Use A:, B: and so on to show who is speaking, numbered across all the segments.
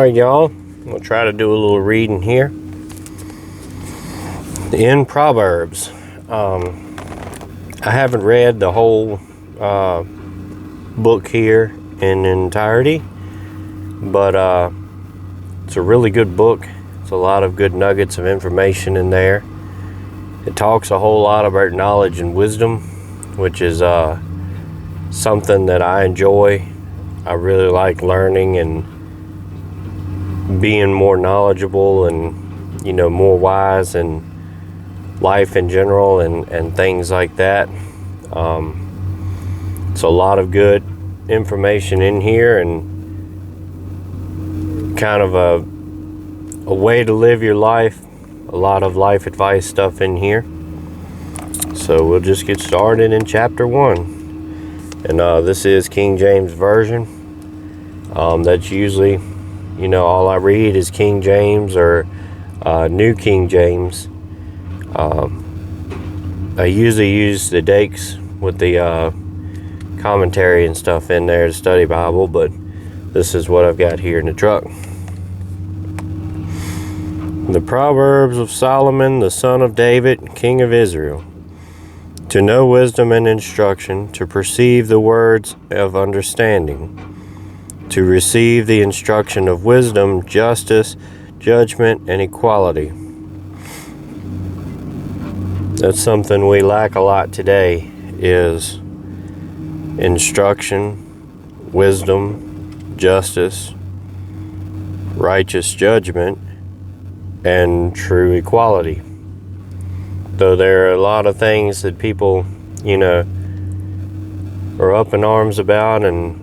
A: Alright, y'all, we'll try to do a little reading here. In Proverbs, I haven't read the whole book here in entirety, but it's a really good book. It's a lot of good nuggets of information in there. It talks a whole lot about knowledge and wisdom, which is something that I enjoy. I really like learning and being more knowledgeable and, more wise in life in general and things like that. It's a lot of good information in here and kind of a way to live your life. A lot of life advice stuff in here. So we'll just get started in chapter 1. And this is King James Version. That's usually, all I read is King James or New King James. I usually use the Dakes with the commentary and stuff in there to study Bible, but this is what I've got here in the truck. The Proverbs of Solomon, the son of David, king of Israel. To know wisdom and instruction, to perceive the words of understanding, to receive the instruction of wisdom, justice, judgment, and equality. That's something we lack a lot today, is instruction, wisdom, justice, righteous judgment, and true equality. Though there are a lot of things that people, are up in arms about and,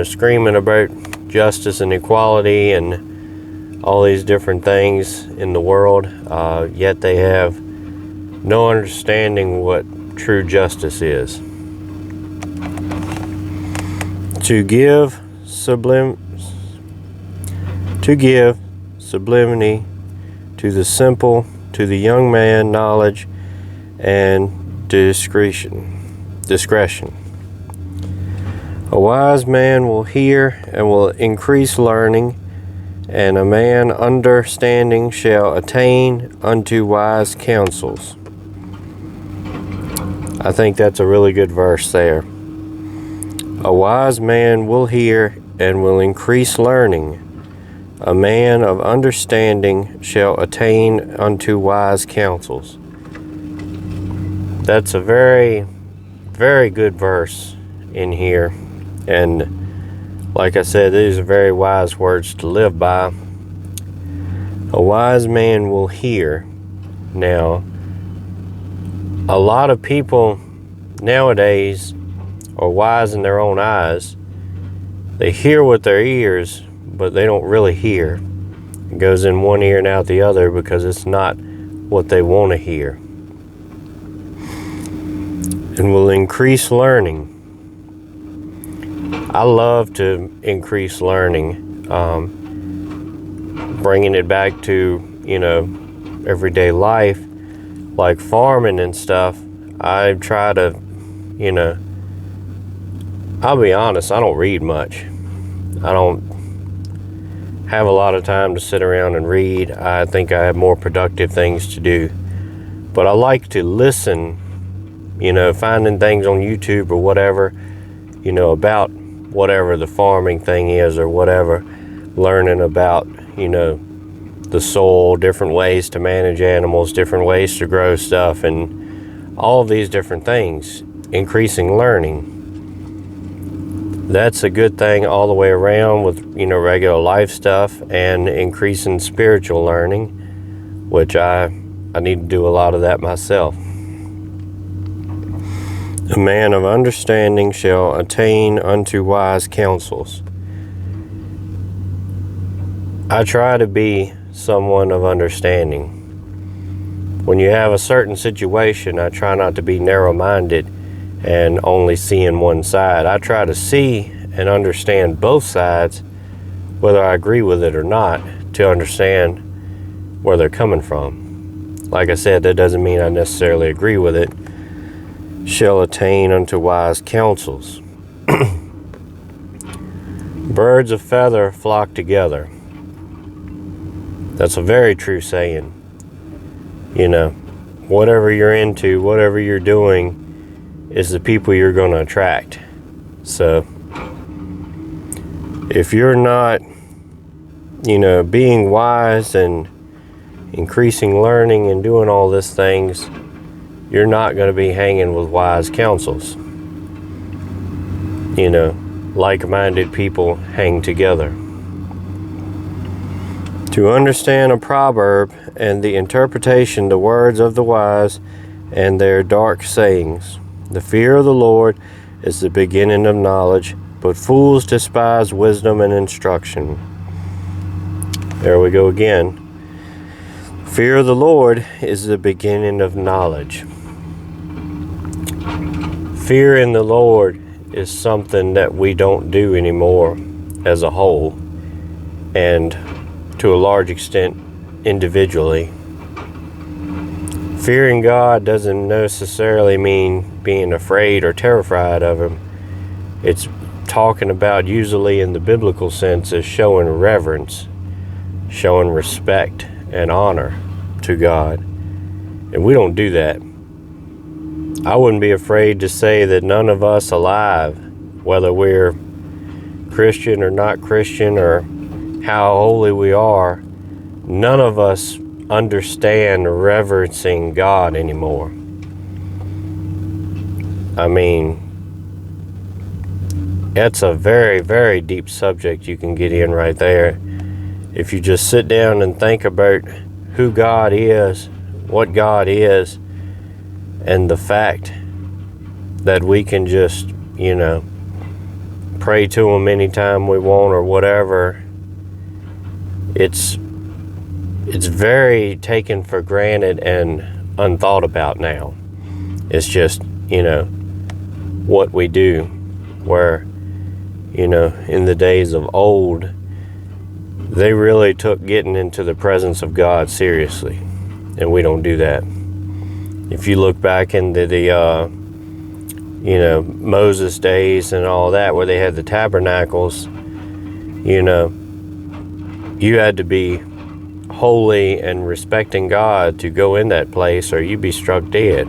A: screaming about justice and equality and all these different things in the world, yet they have no understanding what true justice is. To give sublimity to the simple, to the young man, knowledge and discretion. A wise man will hear and will increase learning, and a man understanding shall attain unto wise counsels. I think that's a really good verse there. A wise man will hear and will increase learning. A man of understanding shall attain unto wise counsels. That's a very, very good verse in here. And like I said, these are very wise words to live by. A wise man will hear. Now, a lot of people nowadays are wise in their own eyes. They hear with their ears, but they don't really hear. It goes in one ear and out the other because it's not what they want to hear. And will increase learning. I love to increase learning, bringing it back to, everyday life, like farming and stuff. I try to, I'll be honest, I don't read much. I don't have a lot of time to sit around and read. I think I have more productive things to do. But I like to listen, finding things on YouTube or whatever, about whatever the farming thing is or whatever, learning about, the soil, different ways to manage animals, different ways to grow stuff, and all of these different things, increasing learning. That's a good thing all the way around with, regular life stuff and increasing spiritual learning, which I need to do a lot of that myself. A man of understanding shall attain unto wise counsels. I try to be someone of understanding. When you have a certain situation, I try not to be narrow-minded and only seeing one side. I try to see and understand both sides, whether I agree with it or not, to understand where they're coming from. Like I said, that doesn't mean I necessarily agree with it. Shall attain unto wise counsels. Birds of feather flock together. That's a very true saying. You know, whatever you're into, whatever you're doing, is the people you're going to attract. So, if you're not, being wise and increasing learning and doing all these things, you're not going to be hanging with wise counsels. Like-minded people hang together. To understand a proverb and the interpretation, the words of the wise and their dark sayings. The fear of the Lord is the beginning of knowledge, but fools despise wisdom and instruction. There we go again. Fear of the Lord is the beginning of knowledge. Fear in the Lord is something that we don't do anymore as a whole, and to a large extent individually. Fearing God doesn't necessarily mean being afraid or terrified of Him. It's talking about, usually in the biblical sense, is showing reverence, showing respect and honor to God. And we don't do that. I wouldn't be afraid to say that none of us alive, whether we're Christian or not Christian or how holy we are, none of us understand reverencing God anymore. I mean, that's a very, very deep subject you can get in right there. If you just sit down and think about who God is, what God is, and the fact that we can just, pray to Him anytime we want or whatever, it's very taken for granted and unthought about now. It's just, what we do. Where, in the days of old, they really took getting into the presence of God seriously. And we don't do that. If you look back into the, Moses days and all that, where they had the tabernacles, you had to be holy and respecting God to go in that place, or you'd be struck dead.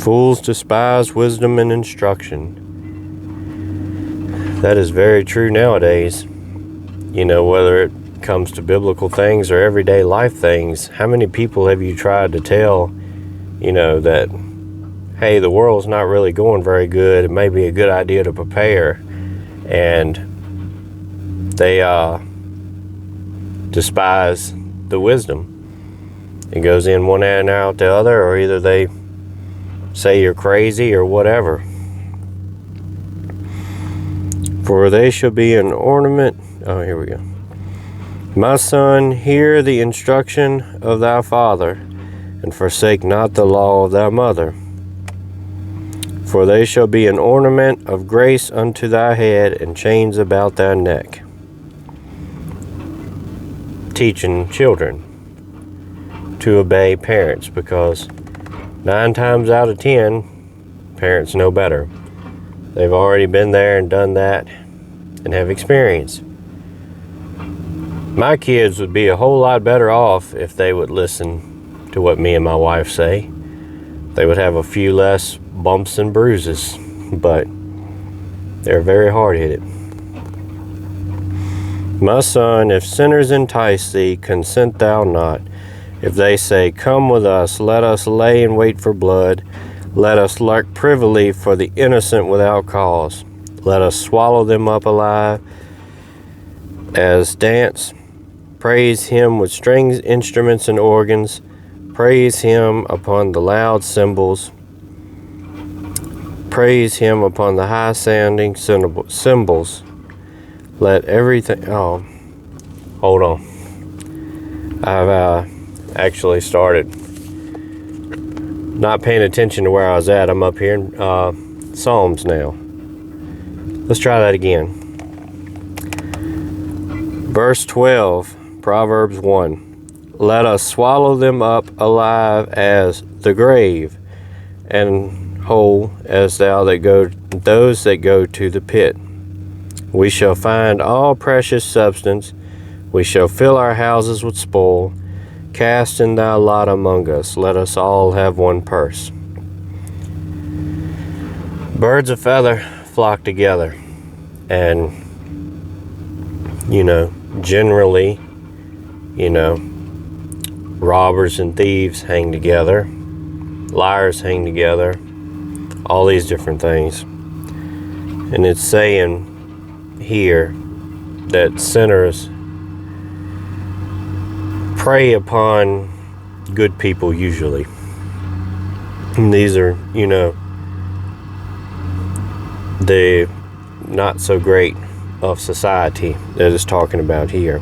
A: Fools despise wisdom and instruction. That is very true nowadays. Whether it comes to biblical things or everyday life things, how many people have you tried to tell, that, hey, the world's not really going very good, it may be a good idea to prepare, and they despise the wisdom. It goes in one ear and out the other, or either they say you're crazy or whatever. For they shall be an ornament. Oh, here we go. My son, hear the instruction of thy father, and forsake not the law of thy mother. For they shall be an ornament of grace unto thy head, and chains about thy neck. Teaching children to obey parents, because 9 times out of 10, parents know better. They've already been there and done that and have experience. My kids would be a whole lot better off if they would listen to what me and my wife say. They would have a few less bumps and bruises, but they're very hard-headed. My son, if sinners entice thee, consent thou not. If they say, come with us, let us lay in wait for blood. Let us lurk privily for the innocent without cause. Let us swallow them up alive as dance. Praise him with strings, instruments, and organs. Praise him upon the loud cymbals. Praise him upon the high-sounding cymbals. Let everything... Oh, hold on. I've actually started not paying attention to where I was at. I'm up here in Psalms now. Let's try that again. Verse 12, Proverbs 1. Let us swallow them up alive as the grave, and whole as those that go to the pit. We shall find all precious substance. We shall fill our houses with spoil. Cast in thy lot among us. Let us all have one purse. Birds of feather flock together. And, generally, robbers and thieves hang together. Liars hang together. All these different things. And it's saying here that sinners prey upon good people usually. And these are, the not so great of society that is talking about here.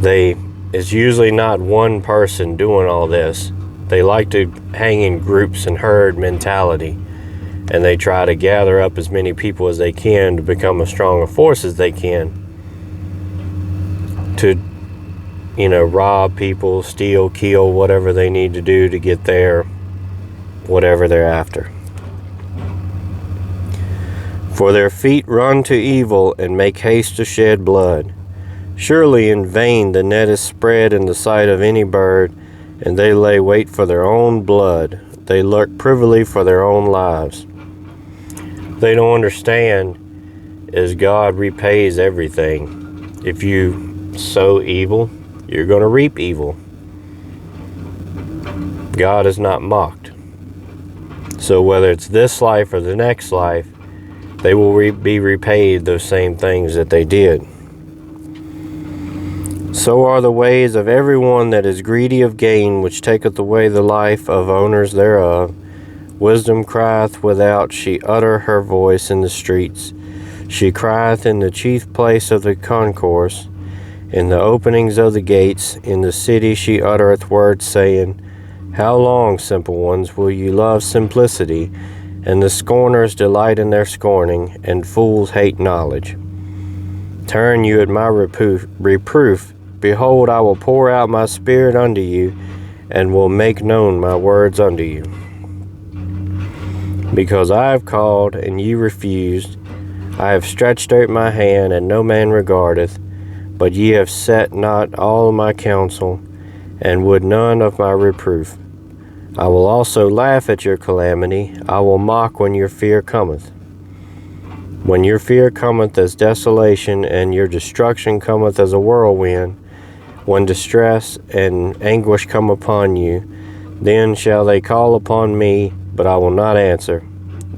A: It's usually not one person doing all this. They like to hang in groups and herd mentality, and they try to gather up as many people as they can to become a stronger force as they can to, rob people, steal, kill, whatever they need to do to get their whatever they're after. For their feet run to evil and make haste to shed blood. Surely in vain the net is spread in the sight of any bird, and they lay wait for their own blood. They lurk privily for their own lives. They don't understand is God repays everything. If you sow evil, you're going to reap evil. God is not mocked. So whether it's this life or the next life, they will be repaid those same things that they did. So are the ways of every one that is greedy of gain, which taketh away the life of owners thereof. Wisdom crieth without, she utter her voice in the streets. She crieth in the chief place of the concourse, in the openings of the gates. In the city she uttereth words, saying, How long, simple ones, will ye love simplicity? And the scorners delight in their scorning, and fools hate knowledge. Turn you at my reproof. Behold, I will pour out my spirit unto you, and will make known my words unto you. Because I have called, and ye refused, I have stretched out my hand, and no man regardeth, but ye have set not all my counsel, and would none of my reproof. I will also laugh at your calamity. I will mock when your fear cometh. When your fear cometh as desolation, and your destruction cometh as a whirlwind, when distress and anguish come upon you, then shall they call upon me, but I will not answer.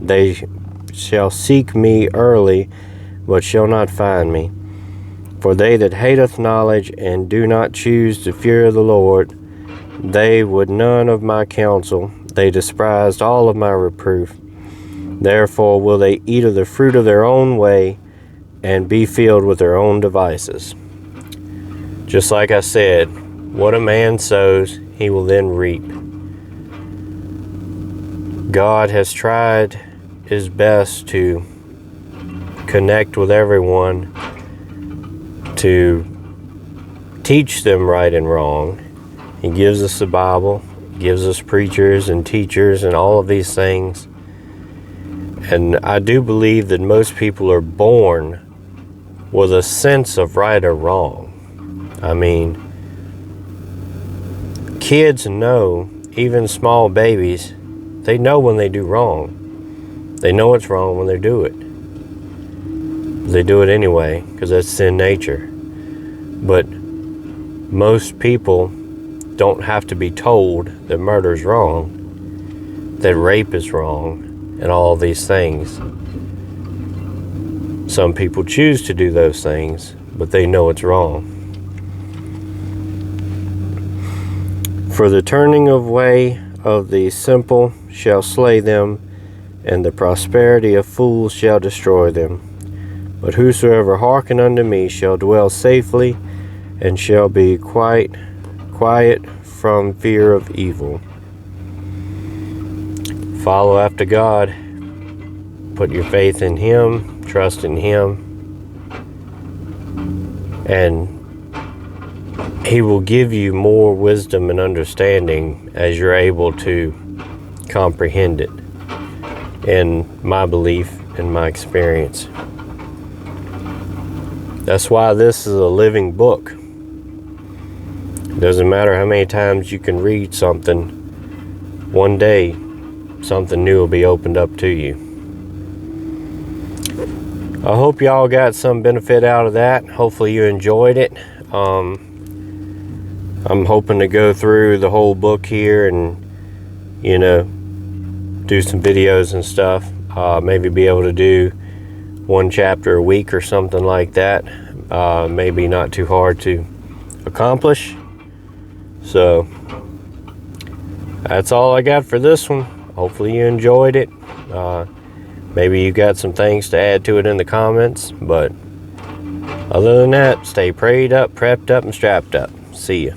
A: They shall seek me early, but shall not find me. For they that hateth knowledge, and do not choose the fear of the Lord, they would none of my counsel. They despised all of my reproof. Therefore will they eat of the fruit of their own way, and be filled with their own devices. Just like I said, what a man sows, he will then reap. God has tried his best to connect with everyone, to teach them right and wrong. He gives us the Bible, gives us preachers and teachers and all of these things. And I do believe that most people are born with a sense of right or wrong. I mean, kids know, even small babies, they know when they do wrong. They know it's wrong when they do it. They do it anyway, because that's sin nature. But most people don't have to be told that murder is wrong, that rape is wrong, and all of these things. Some people choose to do those things, but they know it's wrong. For the turning away of the simple shall slay them, and the prosperity of fools shall destroy them. But whosoever hearken unto me shall dwell safely, and shall be quiet from fear of evil. Follow after God. Put your faith in Him, trust in Him, and He will give you more wisdom and understanding as you're able to comprehend it, in my belief and my experience. That's why this is a living book. Doesn't matter how many times you can read something, one day something new will be opened up to you. I hope y'all got some benefit out of that. Hopefully you enjoyed it. I'm hoping to go through the whole book here and, you know, do some videos and stuff. Maybe be able to do one chapter a week or something like that. Maybe not too hard to accomplish. So that's all I got for this one. Hopefully you enjoyed it. Maybe you got some things to add to it in the comments, but other than that, stay prayed up, prepped up, and strapped up. See ya.